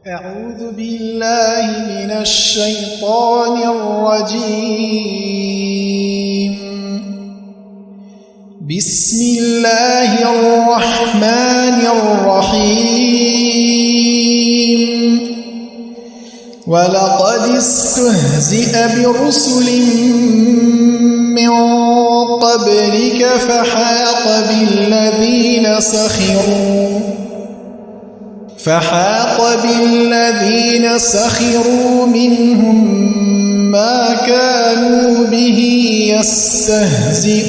أعوذ بالله من الشيطان الرجيم. بسم الله الرحمن الرحيم. ولقد استهزئ برسل من قبلك فحاق بالذين سخروا منهم ما كانوا به يستهزئون.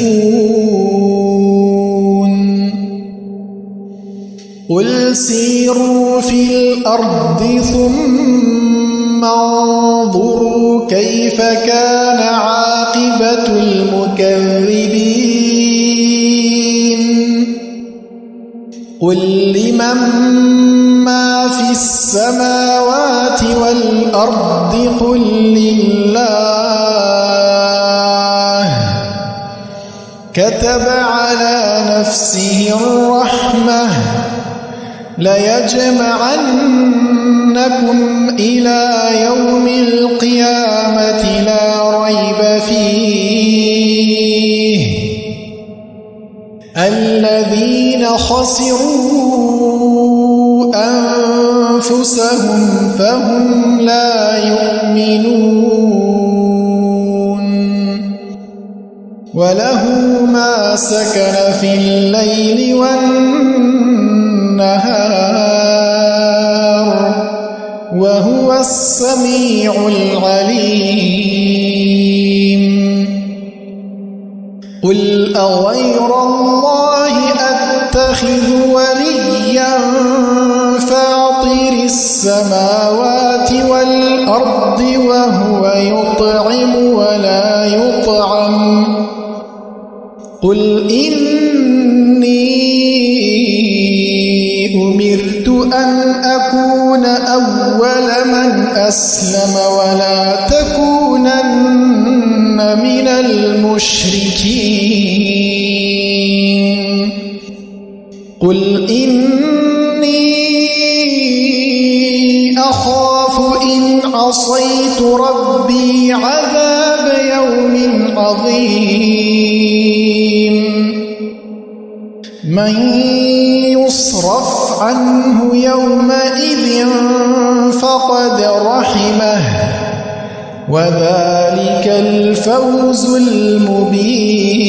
قل سيروا في الأرض ثم انظروا كيف كان عاقبة المكذبين. قل لمن ما في السماوات والأرض قل لله. كتب على نفسه الرحمة ليجمعنكم إلى يوم القيامة لا ريب فيه. الذين خسروا أنفسهم فهم لا يؤمنون. وله ما سكن في الليل والنهار وهو السميع العليم. قل أغير الله أتخذ وليا فاطر السماوات والأرض وهو يطعم ولا يطعم. قل إني أمرت أن أكون أول من أسلم ولا تكونن من المشركين. قل إني أخاف إن عصيت ربي عذاب يوم عظيم. من يصرف عنه يومئذ فقد رحمه وذلك الفوز المبين.